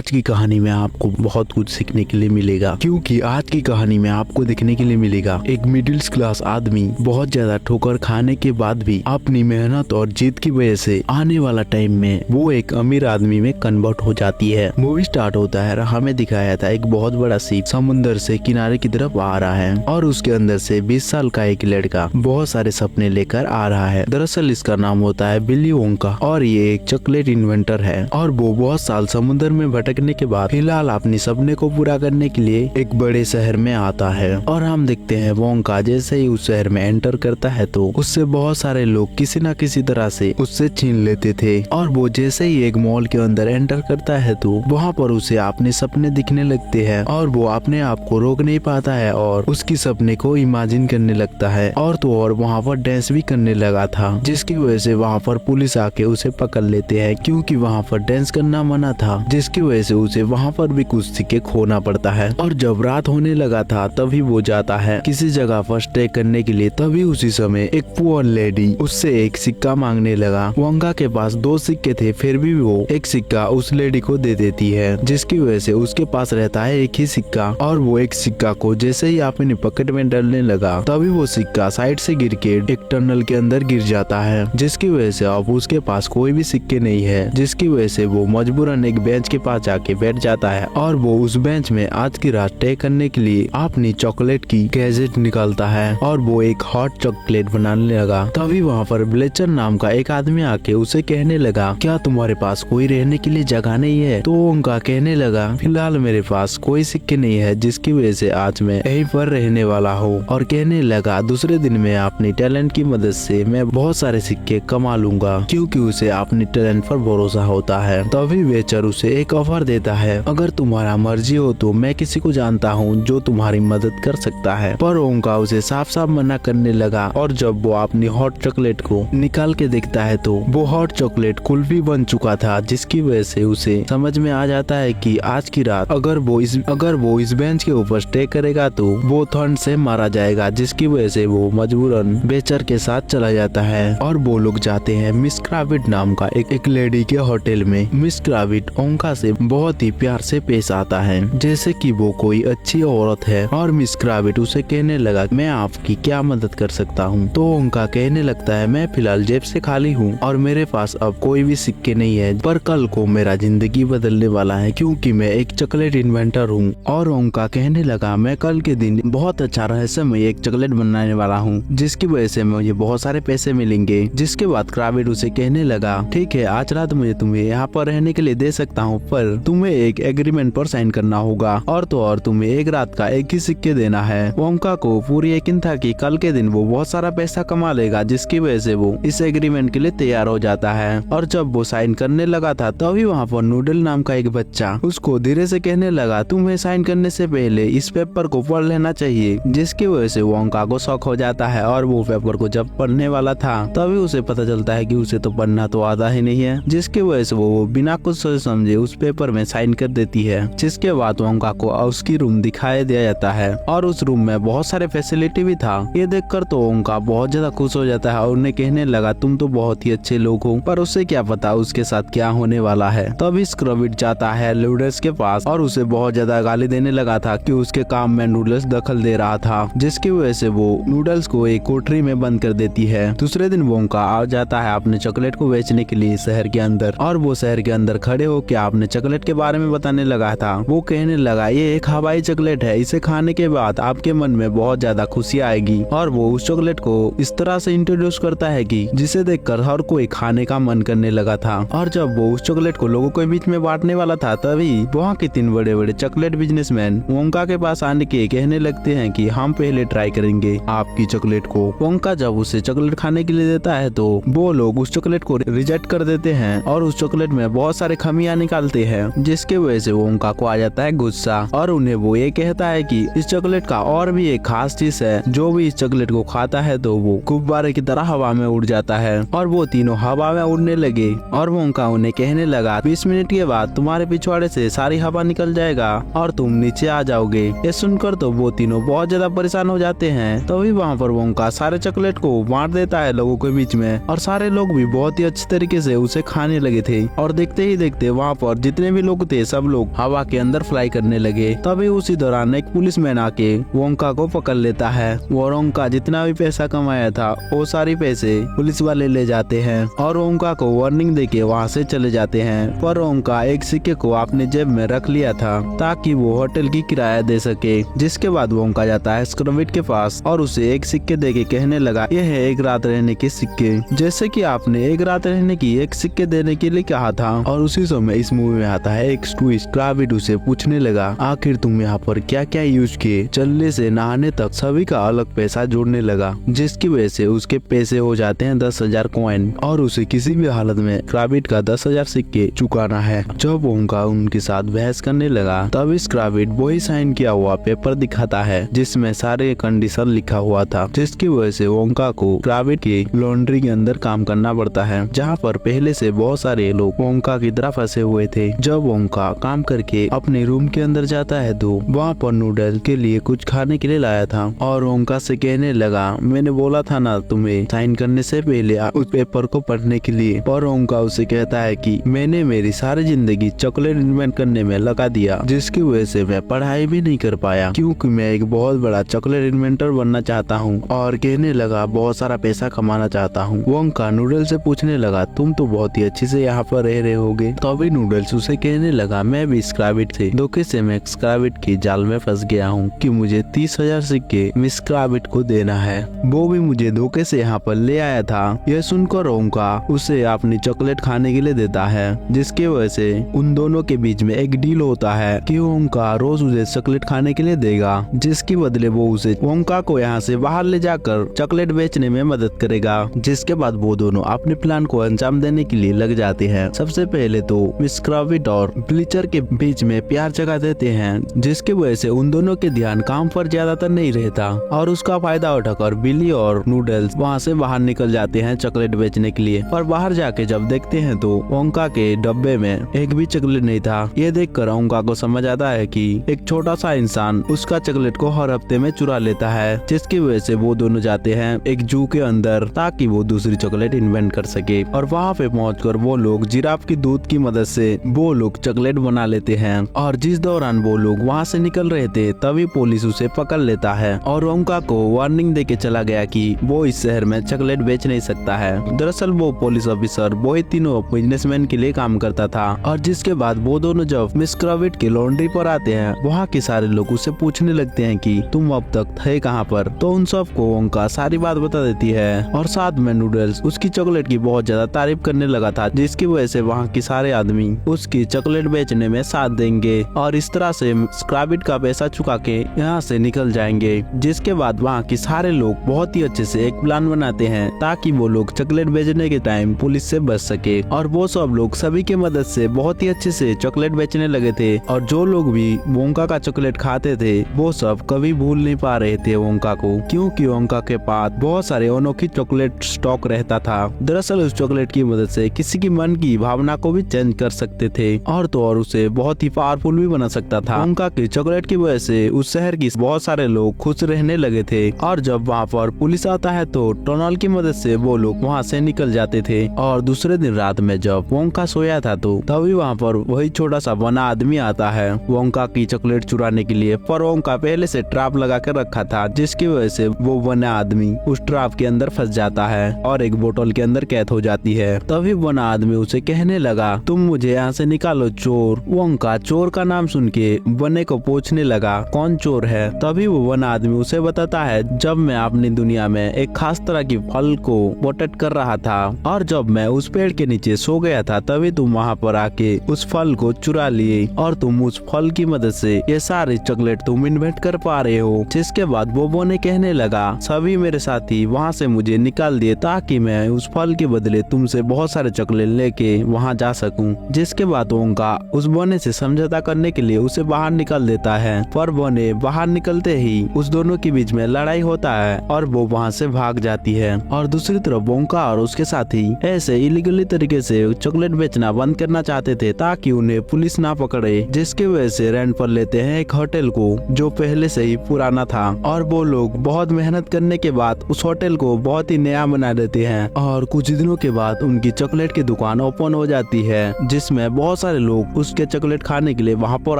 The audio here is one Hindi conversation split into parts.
आज की कहानी में आपको बहुत कुछ सीखने के लिए मिलेगा, क्योंकि आज की कहानी में आपको देखने के लिए मिलेगा एक मिडिल क्लास आदमी बहुत ज्यादा ठोकर खाने के बाद भी अपनी मेहनत और जीत की वजह से आने वाला टाइम में वो एक अमीर आदमी में कन्वर्ट हो जाती है। मूवी स्टार्ट होता है, हमें दिखाया था एक बहुत बड़ा शिप समुद्र से किनारे की तरफ आ रहा है और उसके अंदर से 20 साल का एक लड़का बहुत सारे सपने लेकर आ रहा है। दरअसल इसका नाम होता है विली वोंका और ये एक चॉकलेट इन्वेंटर है और वो बहुत साल समुद्र में भटकने के बाद फिलहाल अपने सपने को पूरा करने के लिए एक बड़े शहर में आता है। और हम देखते हैं वोंका जैसे ही उस शहर में एंटर करता है तो उससे बहुत सारे लोग किसी न किसी तरह से उससे छीन लेते थे और वो जैसे ही एक मॉल के अंदर एंटर करता है तो वहाँ पर उसे अपने सपने दिखने लगते हैं और वो अपने आप को रोक नहीं पाता है और उसकी सपने को इमेजिन करने लगता है और तो और वहाँ पर डांस भी करने लगा था, जिसकी वजह से वहाँ पर पुलिस आके उसे पकड़ लेते हैं क्योंकि वहाँ पर डांस करना मना था, जिसकी वजह से उसे वहाँ पर भी कुछ सिक्के खोना पड़ता है। और जब रात होने लगा था तभी वो जाता है किसी जगह पर स्टे करने के लिए। तभी उसी समय एक पुअर लेडी उससे एक सिक्का मांगने लगा। वोंका के पास 2 सिक्के थे, फिर भी वो एक सिक्का उस लेडी को दे देती है, जिसकी वजह से उसके पास रहता है एक ही सिक्का। और वो एक सिक्का को जैसे ही अपने पॉकेट में डालने लगा तभी वो सिक्का साइड से गिर के एक टनल के अंदर गिर जाता है, जिसकी वजह से अब उसके पास कोई भी सिक्के नहीं है, जिसकी वजह से वो मजबूरन एक बेंच के पास जाके बैठ जाता है और वो उस बेंच में आज की रात तय करने के लिए अपनी चॉकलेट की गैजेट निकालता है और वो एक हॉट चॉकलेट बनाने लगा। तभी वहाँ पर ब्लेचर नाम का एक आदमी आके उसे कहने लगा, क्या तुम्हारे पास कोई रहने के लिए जगह नहीं है? तो उनका कहने लगा, फिलहाल मेरे पास कोई सिक्के नहीं है, जिसकी वजह से आज मैं यहीं पर रहने वाला हूँ। और कहने लगा, दूसरे दिन में अपनी टैलेंट की मदद से मैं बहुत सारे सिक्के कमा लूंगा, क्योंकि उसे अपनी टैलेंट पर भरोसा होता है। तभी वेचर उसे एक ऑफर देता है, अगर तुम्हारा मर्जी हो तो मैं किसी को जानता हूँ जो तुम्हारी मदद कर सकता है। पर ओंका उसे साफ साफ मना करने लगा और जब वो अपनी हॉट चॉकलेट को निकाल के देखता है तो वो हॉट चॉकलेट कुल्फी बन चुका था, जिसकी वजह से उसे समझ में आ जाता है कि आज की रात अगर वो इस बेंच के ऊपर स्टे करेगा तो वो ठंड से मारा जाएगा, जिसकी वजह से वो मजबूरन बेचर के साथ चला जाता है। और वो लोग जाते हैं मिस क्राविट नाम का एक लेडी के होटल में। मिस क्राविट ओंका से बहुत ही प्यार से पेश आता है जैसे कि वो कोई अच्छी औरत है और मिस क्राविट उसे कहने लगा, मैं आपकी क्या मदद कर सकता हूँ? तो ओंका कहने लगता है, मैं फिलहाल जेब से खाली हूँ और मेरे पास अब कोई भी सिक्के नहीं है, पर कल को मेरा जिंदगी बदलने वाला है क्योंकि मैं एक चॉकलेट इन्वेंटर हूँ। और ओंका कहने लगा, मैं कल के दिन बहुत अच्छा रहस्यमय एक चॉकलेट बनाने वाला हूँ, जिसकी वजह से मुझे बहुत सारे पैसे मिलेंगे। जिसके बाद क्राविट उसे कहने लगा, ठीक है, आज रात मुझे तुम्हें यहाँ पर रहने के लिए दे सकता हूँ, पर तुम्हें एक एग्रीमेंट पर साइन करना होगा और तो और तुम्हें एक रात का एक ही सिक्के देना है। ओंका को पूरी यकीन था कि कल के दिन वो बहुत सारा पैसा कमा लेगा, जिसकी वजह से वो इस एग्रीमेंट के लिए तैयार हो जाता है। और जब वो साइन करने लगा था तभी वहाँ पर नूडल नाम का एक बच्चा उसको धीरे से कहने लगा, तुम्हें साइन करने से पहले इस पेपर को पढ़ लेना चाहिए, जिसकी वजह से ओंका को शौक हो जाता है। और वो पेपर को जब पढ़ने वाला था तभी उसे पता चलता है कि उसे तो पढ़ना तो आता ही नहीं है, जिसकी वजह से वो बिना कुछ सोच समझे उस पेपर में साइन कर देती है। जिसके बाद ओंका को उसकी रूम दिखाई दिया जाता है और उस रूम में बहुत सारे फैसिलिटी भी था। ये देखकर तो ओंका बहुत ज्यादा खुश हो जाता है और उन्हें कहने लगा, तुम तो बहुत ही अच्छे लोग हो, पर उसे क्या पता उसके साथ क्या होने वाला है। तभी स्क्रविट जाता है नूडल्स के पास और उसे बहुत ज्यादा गाली देने लगा था कि उसके काम में नूडल्स दखल दे रहा था, जिसकी वजह से वो नूडल्स को एक कोठरी में बंद कर देती है। दूसरे दिन ओंका आ जाता है अपने चॉकलेट को बेचने के लिए शहर के अंदर और वो शहर के अंदर खड़े होकर अपने चॉकलेट के बारे में बताने लगा था। वो कहने लगा, ये एक हवाई चॉकलेट है, इसे खाने के बाद आपके मन में बहुत ज्यादा खुशी आएगी। और वो उस चॉकलेट को इस तरह से इंट्रोड्यूस करता है कि जिसे देखकर हर कोई खाने का मन करने लगा था। और जब वो उस चॉकलेट को लोगों के बीच में बांटने वाला था तभी वहाँ के 3 बड़े बड़े चॉकलेट बिजनेसमैन ओंका के पास आने के कहने लगते हैं कि हम पहले ट्राई करेंगे आपकी चॉकलेट को। ओंका जब उसे चॉकलेट खाने के लिए देता है तो वो लोग उस चॉकलेट को रिजेक्ट कर देते हैं और उस चॉकलेट में बहुत सारे खामियां निकालते हैं, जिसके वजह से ओंका को आ जाता है गुस्सा और उन्हें वो ये कहता है कि इस चॉकलेट का और भी एक खास चीज है, जो भी इस चॉकलेट को खाता है तो वो गुब्बारे की तरह हवा में उड़ जाता है। और वो तीनों हवा में उड़ने लगे और ओंका उन्हें कहने लगा, 20 मिनट के बाद तुम्हारे पिछवाड़े से सारी हवा निकल जाएगा और तुम नीचे आ जाओगे। ये सुनकर तो वो तीनों बहुत ज्यादा परेशान हो जाते हैं। तभी वहाँ पर ओंका सारे चॉकलेट को बांट देता है लोगों के बीच में और सारे लोग भी बहुत ही अच्छे तरीके से उसे खाने लगे थे। और देखते ही देखते वहाँ पर जितने जितने भी लोग थे सब लोग हवा के अंदर फ्लाई करने लगे। तभी उसी दौरान एक पुलिसमैन आके वोंका को पकड़ लेता है। वोंका जितना भी पैसा कमाया था वो सारी पैसे पुलिस वाले ले जाते हैं और वोंका को वार्निंग देके वहाँ से चले जाते हैं। पर वोंका एक सिक्के को अपने जेब में रख लिया था ताकि वो होटल की किराया दे सके। जिसके बाद वोंका जाता है स्क्रविड के पास और उसे एक सिक्के देके कहने लगा, यह है एक रात रहने के सिक्के। जैसे कि आपने एक रात रहने की एक सिक्के देने के लिए कहा था। और उसी समय इस मूवी में आता है एक ट्विस्ट। स्क्रविड उसे पूछने लगा, आखिर तुम यहाँ पर क्या क्या यूज किए? चलने से नहाने तक सभी का अलग पैसा जोड़ने लगा, जिसकी वजह से उसके पैसे हो जाते हैं 10,000 कॉइन और उसे किसी भी हालत में स्क्रविड का 10,000 सिक्के चुकाना है। जब वोंका उनके साथ बहस करने लगा तब स्क्रविड वही साइन किया हुआ पेपर दिखाता है जिसमें सारे कंडीशन लिखा हुआ था, जिसकी वजह से वोंका को स्क्रविड की लॉन्ड्री के अंदर काम करना पड़ता है, जहाँ पर पहले से बहुत सारे लोग वोंका की तरह फंसे हुए थे। जब वोंका काम करके अपने रूम के अंदर जाता है तो वहाँ पर नूडल के लिए कुछ खाने के लिए लाया था और वोंका से कहने लगा, मैंने बोला था ना तुम्हें साइन करने से पहले उस पेपर को पढ़ने के लिए। पर वोंका उसे कहता है कि मैंने मेरी सारी जिंदगी चॉकलेट इन्वेंट करने में लगा दिया, जिसकी वजह से मैं पढ़ाई भी नहीं कर पाया क्योंकि मैं एक बहुत बड़ा चॉकलेट इन्वेंटर बनना चाहता हूँ। और कहने लगा बहुत सारा पैसा कमाना चाहता हूँ। वोंका नूडल से पूछने लगा, तुम तो बहुत ही अच्छे से यहाँ पर रह रहे होगे। तो अभी नूडल्स उसे कहने लगा, मैं भी स्क्रविड थे, धोखे से मैं स्क्रविड की जाल में फंस गया हूँ कि मुझे 30,000 सिक्के मिस स्क्रविड को देना है। वो भी मुझे धोखे से यहाँ पर ले आया था। यह सुनकर वोंका उसे अपनी चॉकलेट खाने के लिए देता है, जिसकी वजह से उन दोनों के बीच में एक डील होता है कि वोंका रोज उसे चॉकलेट खाने के लिए देगा, जिसके बदले वो उसे वोंका को यहाँ से बाहर ले जाकर चॉकलेट बेचने में मदद करेगा। जिसके बाद वो दोनों अपने प्लान को अंजाम देने के लिए लग जाते हैं। सबसे पहले तो मिस स्क्रविड और ब्लीचर के बीच में प्यार जगा देते हैं, जिसकी वजह से उन दोनों के ध्यान काम पर ज्यादातर नहीं रहता और उसका फायदा उठाकर बिली और नूडल्स वहाँ से बाहर निकल जाते हैं चॉकलेट बेचने के लिए। और बाहर जाके जब देखते हैं तो वोंका के डब्बे में एक भी चॉकलेट नहीं था। ये देखकर वोंका को समझ आता है कि एक छोटा सा इंसान उसका चॉकलेट को हर हफ्ते में चुरा लेता है, जिसकी वजह से वो दोनों जाते हैं एक जू के अंदर ताकि वो दूसरी चॉकलेट इन्वेंट कर सके। और वहाँ पे पहुंचकर वो लोग जिराफ की दूध की मदद से वो लोग चॉकलेट बना लेते हैं। और जिस दौरान वो लोग वहाँ से निकल रहे थे तभी पुलिस उसे पकड़ लेता है और वोंका को वार्निंग देके चला गया कि वो इस शहर में चॉकलेट बेच नहीं सकता है। दरअसल वो पुलिस ऑफिसर वही तीनों बिजनेसमैन के लिए काम करता था। और जिसके बाद वो दोनों जब मिस स्क्रविड की लॉन्ड्री पर आते हैं, वहाँ के सारे लोग उससे पूछने लगते हैं कि तुम अब तक थे कहाँ पर। तो उन सबको वोंका सारी बात बता देती है और साथ में नूडल्स उसकी चॉकलेट की बहुत ज्यादा तारीफ करने लगा था, जिसकी वजह से वहाँ के सारे आदमी उसकी चॉकलेट बेचने में साथ देंगे और इस तरह से स्क्रविड का पैसा चुका के यहाँ से निकल जाएंगे। जिसके बाद वहाँ के सारे लोग बहुत ही अच्छे से एक प्लान बनाते हैं ताकि वो लोग चॉकलेट बेचने के टाइम पुलिस से बच सके। और वो सब लोग सभी की मदद से बहुत ही अच्छे से चॉकलेट बेचने लगे थे। और जो लोग भी वोंका का चॉकलेट खाते थे वो सब कभी भूल नहीं पा रहे थे वोंका को, क्योंकि वोंका के पास बहुत सारे अनोखी चॉकलेट स्टॉक रहता था। दरअसल उस चॉकलेट की मदद से किसी की मन की भावना को भी चेंज कर सकते थे और तो और उसे बहुत ही पावरफुल भी बना सकता था। वोंका की चॉकलेट की वजह से उस शहर की बहुत सारे लोग खुश रहने लगे थे। और जब वहाँ पर पुलिस आता है तो टनल की मदद से वो लोग वहाँ से निकल जाते थे। और दूसरे दिन रात में जब वोंका सोया था तो तभी वहाँ पर वही छोटा सा बना आदमी आता है वोंका की चॉकलेट चुराने के लिए। पर वोंका पहले से ट्रैप लगा कर रखा था, जिसकी वजह से वो बना आदमी उस ट्रैप के अंदर फंस जाता है और एक बोतल के अंदर कैद हो जाती है। तभी बना आदमी उसे कहने लगा, तुम मुझे यहाँ से निकालो चोर। वोंका चोर का नाम सुन के बने को पूछने लगा, कौन चोर है? तभी वो बना आदमी उसे बताता है, जब मैं अपनी दुनिया में एक खास तरह की फल को प्रोटेक्ट कर रहा था और जब मैं उस पेड़ के नीचे सो गया था तभी तुम वहाँ पर आके उस फल को चुरा लिए और तुम उस फल की मदद से ये सारी चॉकलेट तुम इन्वेंट कर पा रहे हो। जिसके बाद वो बोने कहने लगा, सभी मेरे साथी वहाँ से मुझे निकाल दिए ताकि मैं उस फल के बदले तुमसे बहुत सारे चॉकलेट लेके वहाँ जा सकूं। जिसके बाद वोंका उस बोने से समझौता करने के लिए उसे बाहर निकाल देता है। पर बोने बाहर निकलते ही उस दोनों के बीच में लड़ाई होता है और वो वहाँ से भाग जाती है। और दूसरी तरफ वोंका और उसके साथी ऐसे इलीगली तरीके से चॉकलेट बेचना बंद करना चाहते थे ताकि उन्हें पुलिस ना पकड़े, जिसकी वजह से रेंट पर लेते हैं एक होटल को जो पहले से ही पुराना था। और वो लोग बहुत मेहनत करने के बाद उस होटल को बहुत ही नया बना देते हैं। और कुछ दिनों के बाद उनकी चॉकलेट की दुकान ओपन हो जाती है जिसमें बहुत बहुत सारे लोग उसके चॉकलेट खाने के लिए वहाँ पर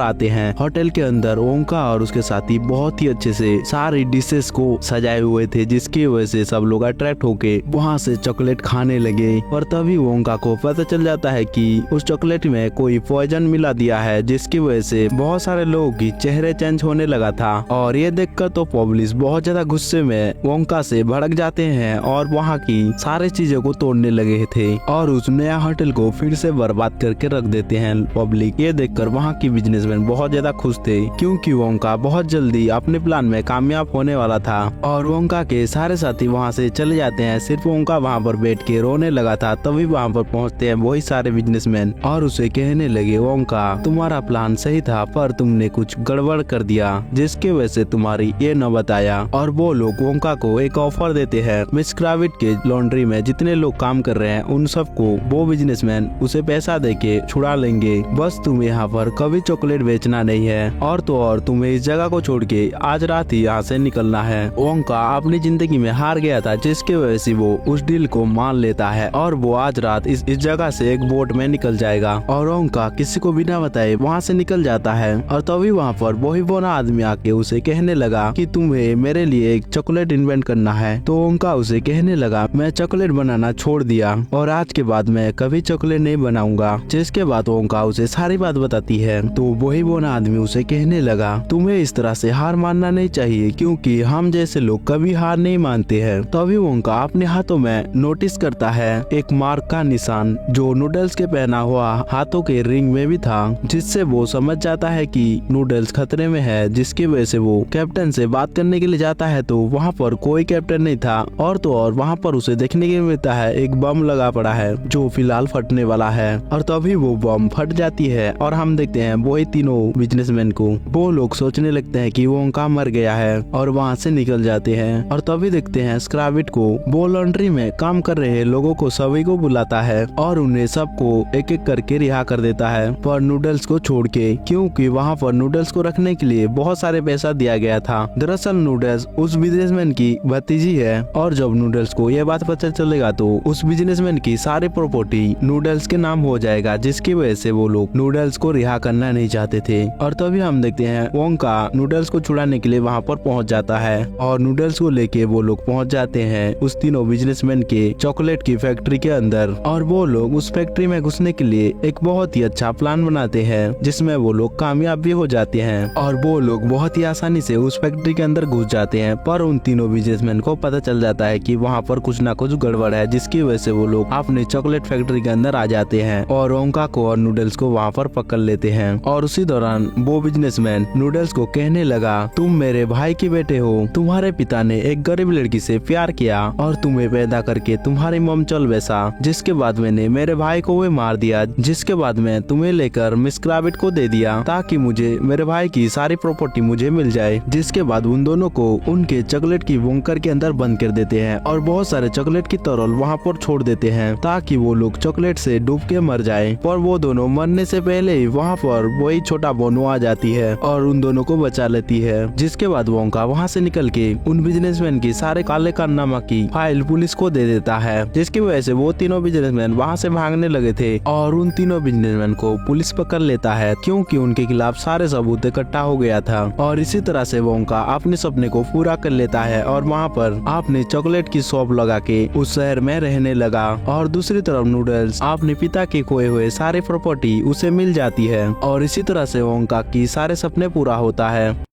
आते हैं। होटल के अंदर ओंका और उसके साथी बहुत ही अच्छे से सारी डिशेस को सजाए हुए थे, जिसकी वजह से सब लोग अट्रैक्ट होके वहाँ से चॉकलेट खाने लगे। और तभी ओंका को पता चल जाता है कि उस चॉकलेट में कोई पॉइजन मिला दिया है, जिसकी वजह से बहुत सारे लोगों की चेहरे चेंज होने लगा था। और ये देखकर तो पब्लिक बहुत ज्यादा गुस्से में ओंका से भड़क जाते हैं और वहाँ की सारी चीजों को तोड़ने लगे थे और उस नया होटल को फिर से बर्बाद करके रख देते हैं पब्लिक। ये देखकर वहाँ की बिजनेसमैन बहुत ज्यादा खुश थे, क्योंकि ओंका बहुत जल्दी अपने प्लान में कामयाब होने वाला था। और ओंका के सारे साथी वहाँ से चले जाते हैं, सिर्फ ओंका वहाँ पर बैठ के रोने लगा था। तभी वहाँ पर पहुँचते हैं वही सारे बिजनेसमैन और उसे कहने लगे, ओंका तुम्हारा प्लान सही था पर तुमने कुछ गड़बड़ कर दिया, जिसकी वजह से तुम्हारी ये नौबत आया। और वो लोग ओंका को एक ऑफर देते हैं, मिस क्राविट के लॉन्ड्री में जितने लोग काम कर रहे हैं उन सबको वो बिजनेसमैन उसे पैसा देके छुड़ा लेंगे। बस तुम यहाँ पर कभी चॉकलेट बेचना नहीं है और तो और तुम्हें इस जगह को छोड़ के आज रात ही यहाँ से निकलना है। ओंका अपनी जिंदगी में हार गया था, जिसकी वजह से वो उस डील को मान लेता है और वो आज रात इस जगह से एक बोट में निकल जाएगा। और ओंका किसी को बिना बताए वहाँ से निकल जाता है। और तभी वहाँ पर वही बोना आदमी आके उसे कहने लगा कि तुम्हें मेरे लिए एक चॉकलेट इन्वेंट करना है। तो ओंका उसे कहने लगा, मैं चॉकलेट बनाना छोड़ दिया और आज के बाद मैं कभी चॉकलेट नहीं बनाऊंगा। जिसके बाद ओंका उसे सारी बात बताती है। तो वही बोना आदमी उसे कहने लगा, तुम्हें इस तरह से हार मानना नहीं चाहिए, क्योंकि हम जैसे लोग कभी हार नहीं मानते हैं। तभी ओंका अपने हाथों में नोटिस करता है एक मार्क का निशान, जो नूडल्स के पहना हुआ हाथों के रिंग में भी था, जिससे वो समझ जाता है कि नूडल्स खतरे में है। जिसकी वजह से वो कैप्टन से बात करने के लिए जाता है, तो वहाँ पर कोई कैप्टन नहीं था। और तो और वहाँ पर उसे देखने के लिए मिलता है एक बम लगा पड़ा है, जो फिलहाल फटने वाला है। और तभी वो बम फट जाती है और हम देखते हैं वही तीनों बिजनेसमैन को। वो लोग सोचने लगते हैं कि वो ओंका मर गया है और वहाँ से निकल जाते हैं। और तभी देखते हैं स्क्राविट को वो लॉन्ड्री में काम कर रहे लोगों को सभी को बुलाता है और उन्हें सबको एक एक करके रिहा कर देता है, पर नूडल्स को छोड़ के, क्योंकि वहाँ पर नूडल्स को रखने के लिए बहुत सारे पैसा दिया गया था। दरअसल नूडल्स उस बिजनेसमैन की भतीजी है और जब नूडल्स को यह बात पता चलेगा तो उस बिजनेसमैन की सारी प्रॉपर्टी नूडल्स के नाम हो जाएगा, जिसकी वजह से वो लोग नूडल्स को रिहा करना नहीं चाहते थे। और तभी हम देखते हैं ओंका नूडल्स को छुड़ाने के लिए वहाँ पर पहुँच जाता है और नूडल्स को लेके वो लोग पहुँच जाते हैं उस तीनों बिजनेसमैन के चॉकलेट की फैक्ट्री के अंदर। और वो लोग उस फैक्ट्री में घुसने के लिए एक बहुत ही अच्छा प्लान बनाते हैं, जिसमें वो लोग कामयाब भी हो जाते हैं और वो लोग बहुत ही आसानी से उस फैक्ट्री के अंदर घुस जाते हैं। पर उन तीनों बिजनेसमैन को पता चल जाता है कि वहाँ पर कुछ ना कुछ गड़बड़ है, जिसकी वजह से वो लोग अपने चॉकलेट फैक्ट्री के अंदर आ जाते हैं और ओंका को और नूडल्स को वहाँ पर पकड़ लेते हैं। और उसी दौरान वो बिजनेसमैन नूडल्स को कहने लगा, तुम मेरे भाई के बेटे हो, तुम्हारे पिता ने एक गरीब लड़की से प्यार किया और तुम्हें पैदा करके तुम्हारी मम चल बैसा, जिसके बाद मैंने मेरे भाई को वे मार दिया, जिसके बाद मैं तुम्हें लेकर मिस क्राविट को दे दिया ताकि मुझे मेरे भाई की सारी प्रॉपर्टी मुझे मिल जाए। जिसके बाद उन दोनों को उनके चॉकलेट की बंकर के अंदर बंद कर देते हैं और बहुत सारे चॉकलेट की तरल वहाँ पर छोड़ देते हैं ताकि वो लोग चॉकलेट से डूब के मर जाए। पर वो दोनों मरने से पहले ही वहाँ पर वही छोटा बोनो आ जाती है और उन दोनों को बचा लेती है। जिसके बाद ओंका वहाँ से निकल के उन बिजनेसमैन की सारे काले कारनामा की फाइल पुलिस को दे देता है, जिसकी वजह से वो तीनों बिजनेसमैन वहाँ से भागने लगे थे और उन तीनों बिजनेसमैन को पुलिस पकड़ लेता है, क्योंकि उनके खिलाफ सारे सबूत इकट्ठा हो गया था। और इसी तरह से ओंका अपने सपने को पूरा कर लेता है और वहाँ पर अपने चॉकलेट की शॉप लगा के उस शहर में रहने लगा। और दूसरी तरफ नूडल्स अपने पिता के खोए हुए सारे प्रॉपर्टी उसे मिल जाती है और इसी तरह से ओंका की सारे सपने पूरा होता है।